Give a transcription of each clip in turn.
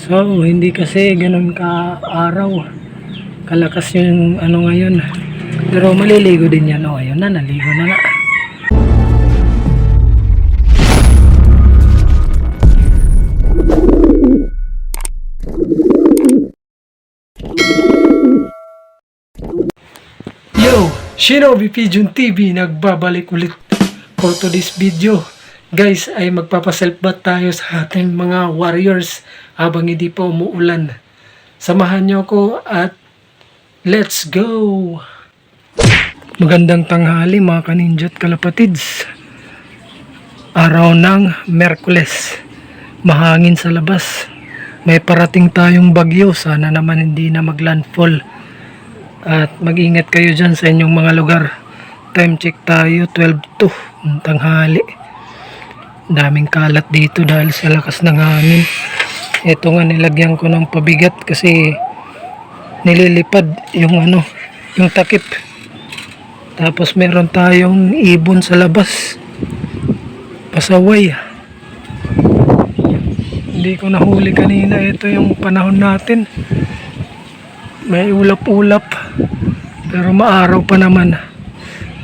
So, hindi kasi ganun ka araw. Kalakas yung ano ngayon. Pero maliligo din yan. O, ayun na, naligo na nga. Yo! Shinobi Pigeon TV nagbabalik ulit for today's video. Guys, ay magpapaself-bath tayo sa ating mga warriors habang hindi pa umuulan. Samahan nyo ko at let's go! Magandang tanghali mga kaninja at kalapatids. Araw ng Merkules. Mahangin sa labas. May parating tayong bagyo. Sana naman hindi na maglandfall. At mag-ingat kayo dyan sa inyong mga lugar. Time check tayo 12 to tanghali. Daming kalat dito dahil sa lakas ng hangin. Ito nga nilagyan ko ng pabigat kasi nililipad yung yung takip. Tapos meron tayong ibon sa labas. Pasaway. Hindi ko nahuli kanina. Ito yung panahon natin. May ulap-ulap. Pero maaraw pa naman.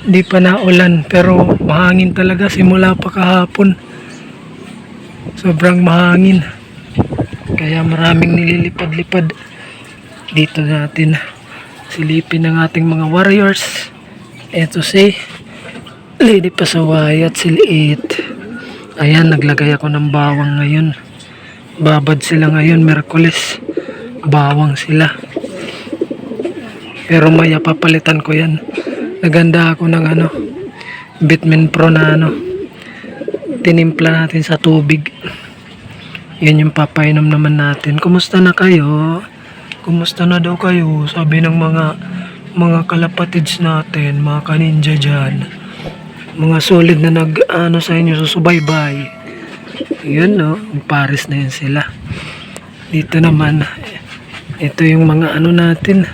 Hindi pa naulan. Pero mahangin talaga simula pa kahapon. Sobrang mahangin. Kaya maraming nililipad-lipad. Dito natin silipin ng ating mga warriors. Ito si Lady Pasaway at si Liit. Ayan, naglagay ako ng bawang ngayon. Babad sila ngayon, Merkules. Bawang sila. Pero maya papalitan ko yan. Naganda ako ng Vitamin Pro na tinimpla natin sa tubig. Yan yung papainom naman natin. Kumusta na kayo? Kumusta na daw kayo? Sabi ng mga kalapatids natin, mga kaninja dyan. Mga solid na sa inyo susubaybay. Yun Paris na yun sila. Dito naman, ito yung mga natin.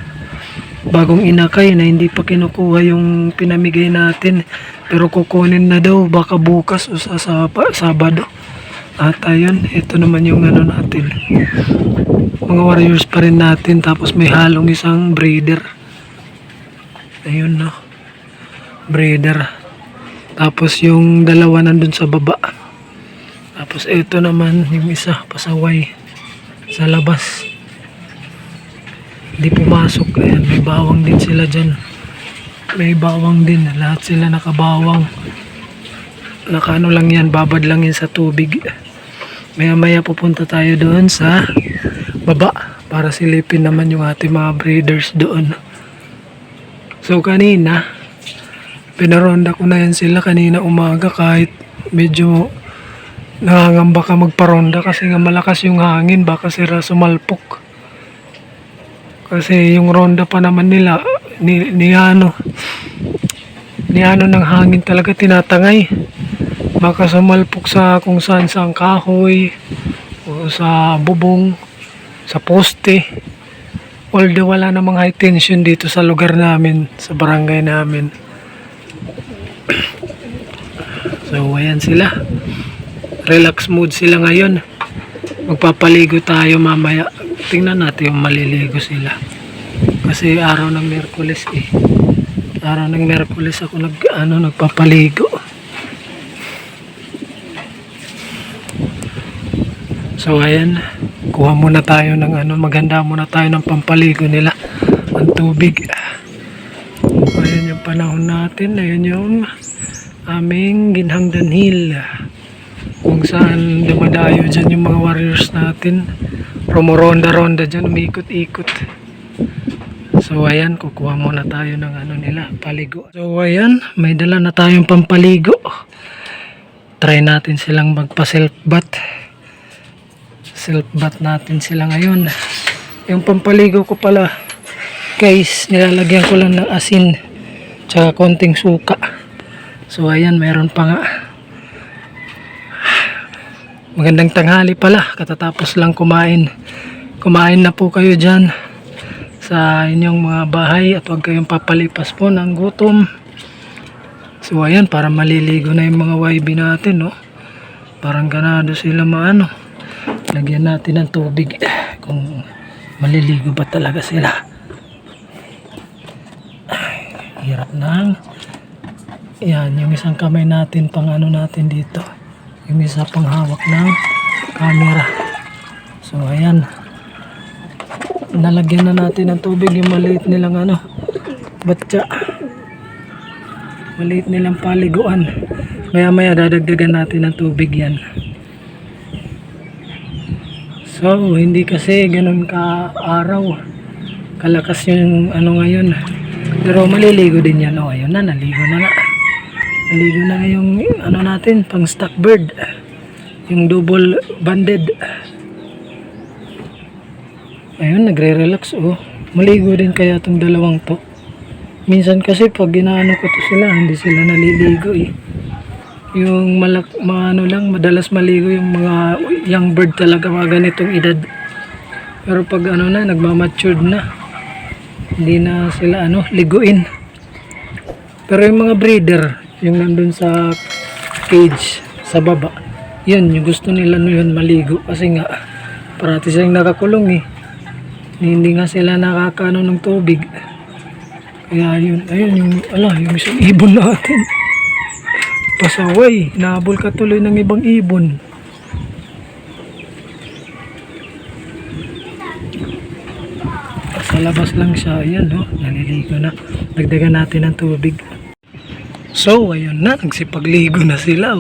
Bagong inakay na hindi pa kinukuha yung pinamigay natin. Pero kukunin na daw baka bukas o sa Sabado. At ayun, ito naman yung natin. Mga warriors pa rin natin. Tapos may halong isang breeder. Ayun breeder. Tapos yung dalawa nandun sa baba. Tapos ito naman yung isa pasaway sa labas. Hindi pumasok. Ayan, may bawang din sila dyan. May bawang din. Lahat sila nakabawang. Nakaano lang yan. Babad lang yan sa tubig. Maya pupunta tayo doon sa baba. Para silipin naman yung ating mga breeders doon. So kanina, pinaronda ko na yan sila kanina umaga kahit medyo nangangamba ka magparonda kasi nga malakas yung hangin. Baka sira sumalpok. Kasi yung ronda pa naman nila ni ng hangin talaga tinatangay. Baka sumalpok sa kung saan sa kahoy o sa bubong, sa poste. Although wala namang high tension dito sa lugar namin, sa barangay namin. So ayan sila. Relax mood sila ngayon. Magpapaligo tayo mamaya. Tingnan natin yung maliligo sila. Kasi araw ng Merkules Araw ng Merkules ako nagpapaligo. So ayan, kuha muna tayo ng maganda muna tayo ng pampaligo nila. Ang tubig. Ayan yung panahon natin. Ayan yung aming Ginhangdan Hill. Kung saan dumadayo dyan yung mga warriors natin. Romoronda-ronda dyan, umikot-ikot. So ayan, kukuha muna tayo ng nila, paligo. So ayan, may dala na tayong pampaligo. Try natin silang magpa-self-bath. Self-bath natin sila ngayon. Yung pampaligo ko pala, guys, nilalagyan ko lang ng asin tsaka konting suka. So ayan, meron pa nga. Magandang tanghali pala, katatapos lang kumain. Kumain na po kayo dyan sa inyong mga bahay at huwag kayong papalipas po ng gutom. So ayan, para maliligo na yung mga YB natin Parang ganado sila Lagyan natin ng tubig kung maliligo ba talaga sila. Hirap ng yan, yung isang kamay natin pang ano natin dito, yung isa pang hawak ng camera. So ayan, nalagyan na natin ng tubig yung maliit nilang ano, batya, maliit nilang paliguan. Maya maya dadagdagan natin ng tubig yan. So hindi kasi ganun ka araw kalakas yung ano ngayon, pero maliligo din yan. O ayun na, naligo na nga. Naligo na nga yung ano natin, pang stock bird, yung double banded. Ayun, nagre-relax. Oh, maligo din kaya itong dalawang to. Minsan kasi pag ginaano ko to sila, hindi sila naliligo eh. Yung ano lang, madalas maligo yung mga young bird talaga, mga ganitong edad. Pero pag ano na, nagmamatured na, hindi na sila ano, liguin. Pero yung mga breeder, yung nandun sa cage sa baba, yun yung gusto nila yun maligo kasi nga parati silang nakakulong eh, hindi nga sila nakakaano ng tubig. Kaya yun, ayun yung yung isang ibon natin pasaway, nahabol ka tuloy ng ibang ibon. Sa labas lang siya, ayan naliligo na. Dagdagan natin ng tubig. So, ayun na, nagsipagligo na sila,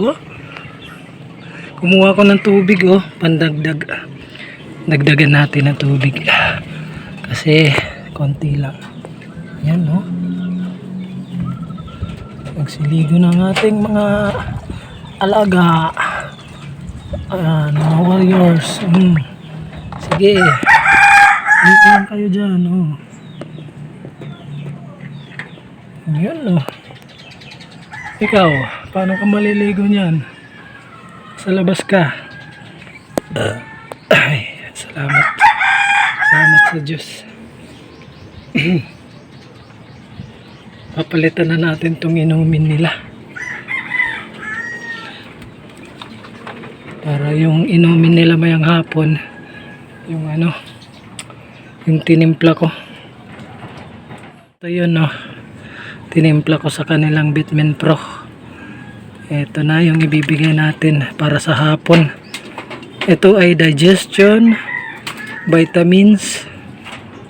Kumuha ko ng tubig, pandagdag. Dagdagan natin ng tubig. Kasi, konti lang. Ayan, Magsiligo ng ating mga alaga. Mga warriors. Sige. Dito lang kayo dyan, Ayan, Ikaw, paano ka maliligo niyan? Sa labas ka. Ay, salamat. Salamat sa Diyos. Papalitan na natin itong inumin nila. Para yung inumin nila mayang hapon, yung yung tinimpla ko. Ito yun, tinimpla ko sa kanilang Bitmin Pro. Ito na yung ibibigay natin para sa hapon. Ito ay digestion, vitamins,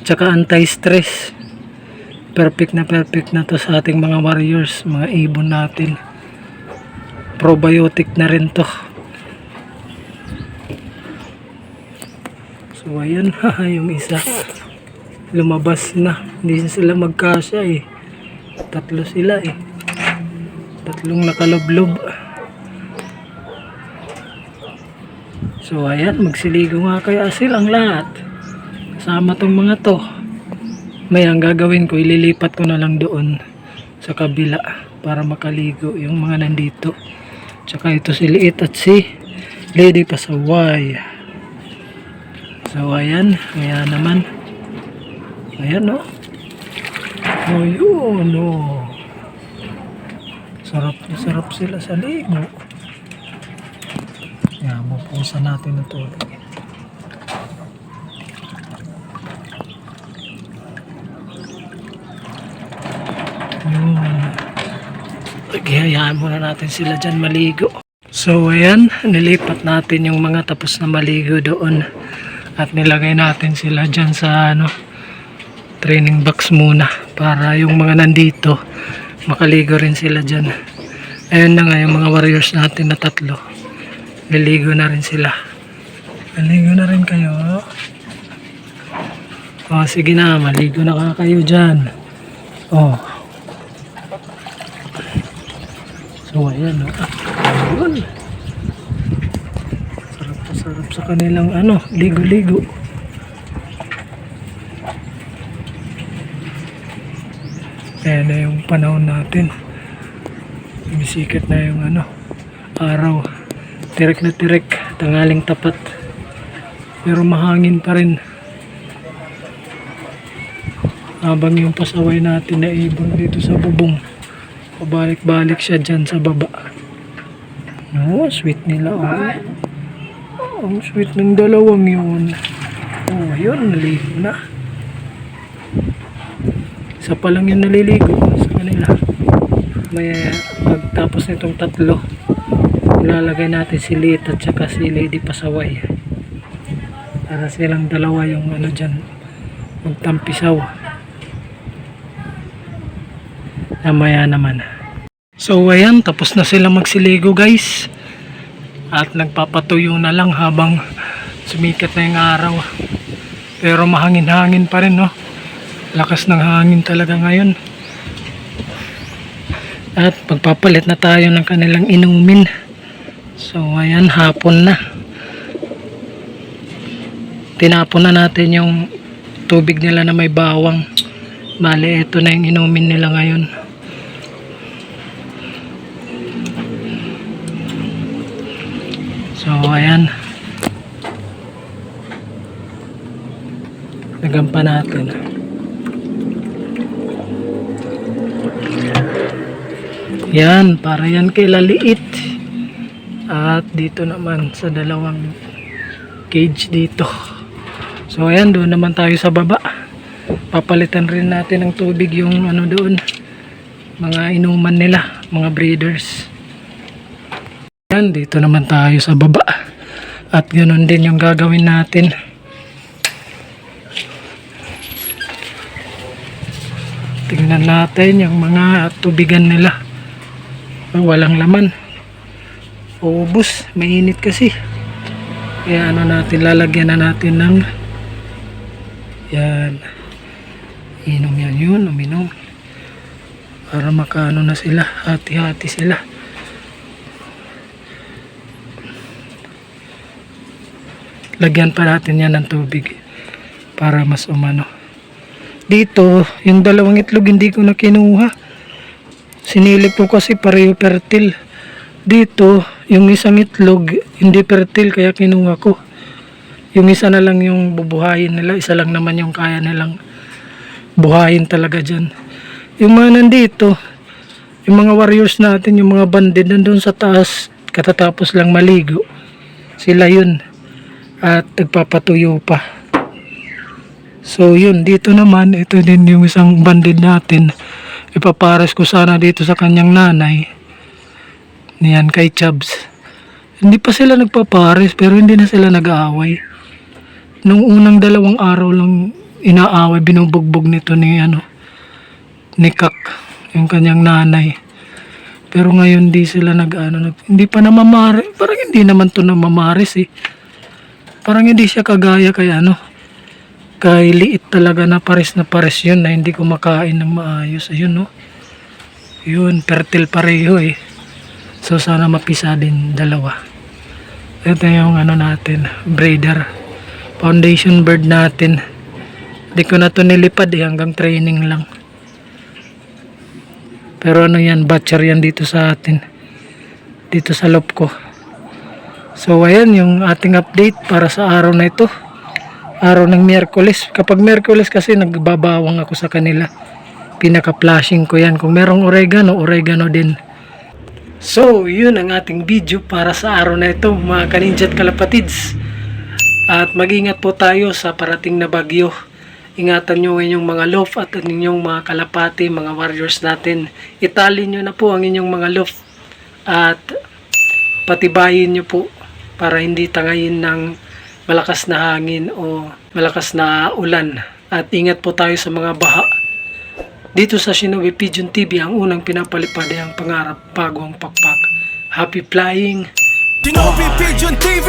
tsaka anti-stress. Perfect na to sa ating mga warriors, mga ibon natin. Probiotic na rin to. So ayan, yung isa lumabas na. Hindi sila magkasya eh. Tatlo sila eh. Tatlong nakaloblob. So ayan, magsiligo nga kaya silang lahat. Kasama tong mga to. May ang gagawin ko, ililipat ko na lang doon sa kabila para makaligo yung mga nandito. Tsaka ito si Liit at si Lady Pasaway. So ayan, kaya naman. Ayan oh yun Sarap na sarap sila sa ligo. Kaya mapusan natin ng tubig. Hayaan muna natin sila dyan maligo. So ayan, nilipat natin yung mga tapos na maligo doon. At nilagay natin sila dyan sa training box muna. Para yung mga nandito, makaligo rin sila dyan. Ayun na nga yung mga warriors natin na tatlo. Niligo na rin sila. Maligo na rin kayo. Sige na, maligo na kayo dyan. So ayan ayun. Sarap sa kanilang ligo-ligo. Ayan na yung panahon natin. Bisikat na yung araw. Tirik na tirik, tanghaling tapat. Pero mahangin pa rin. Habang yung pasaway natin na ibon dito sa bubong, pabalik-balik siya dyan sa baba. Sweet nila Ang sweet ng dalawang yun. Oh, yun, naligo na. Isa pa lang yung naliligo sa kanila. May pagtapos nitong tatlo, ilalagay natin si Lit at saka si Lady Pasaway. Para silang dalawa yung ano dyan, magtampisaw. Mamaya naman. So ayan, tapos na sila magsiligo guys. At nagpapatuyo na lang habang sumikat na yung araw. Pero mahangin-hangin pa rin, no? Lakas ng hangin talaga ngayon. At pagpapalit na tayo ng kanilang inumin. So ayan, hapon na. Tinapon na natin yung tubig nila na may bawang. Bale, ito na yung inumin nila ngayon. So ayan, nagampa natin. Yan, para yan kay laliit. At dito naman sa dalawang cage dito. So ayan, doon naman tayo sa baba. Papalitan rin natin ng tubig yung ano doon, mga inuman nila, mga breeders. Yan, dito naman tayo sa baba. At ganoon din yung gagawin natin. Tingnan natin yung mga tubigan nila. Walang laman. Ubus, mainit kasi. Kaya ano natin, lalagyan na natin ng yan. Inom yan yun, uminom. Para makaano na sila, hati-hati sila. Lagyan pa natin yan ng tubig para mas umano. Dito, yung dalawang itlog hindi ko na kinuha. Sinilip ko kasi pareho fertile. Dito, yung isang itlog hindi fertile kaya kinuha ko. Yung isa na lang yung bubuhayin nila, isa lang naman yung kaya nilang buhayin talaga dyan. Yung mga nandito, yung mga warriors natin, yung mga banded nandun sa taas, katatapos lang maligo. Sila yun. At nagpapatuyo pa. So yun, dito naman, ito din yung isang banded natin. Ipapares ko sana dito sa kanyang nanay. Niyan kay Chubbs. Hindi pa sila nagpapares pero hindi na sila nag-aaway. Nung unang 2 araw lang inaaway, binubugbog nito ni ni Kak, yung kanyang nanay. Pero ngayon di sila hindi pa namamare. Parang hindi naman to namamares eh. Parang hindi siya kagaya kay kay liit talaga na pares yun na hindi kumakain ng maayos. Ayun no. Yun, fertile pareho eh. So sana mapisa din dalawa. Ito yung natin, breeder. Foundation bird natin. Hindi ko na to nilipad eh, hanggang training lang. Pero yan, batcher yan dito sa atin. Dito sa loob ko. So ayan yung ating update para sa araw na ito. Araw ng Miyerkules. Kapag Miyerkules kasi nagbabawang ako sa kanila. Pinaka-flashing ko yan. Kung merong oregano din. So yun ang ating video para sa araw na ito mga kaninja at kalapatids. At mag-ingat po tayo sa parating na bagyo. Ingatan nyo ang inyong mga loft at ang inyong mga kalapati, mga warriors natin. Itali nyo na po ang inyong mga loft. At patibayin nyo po para hindi tangayin ng malakas na hangin o malakas na ulan. At ingat po tayo sa mga baha. Dito sa Shinobi Pigeon TV, ang unang pinapalipad ay ang pangarap bago ang pakpak. Happy flying! Shinobi Pigeon TV!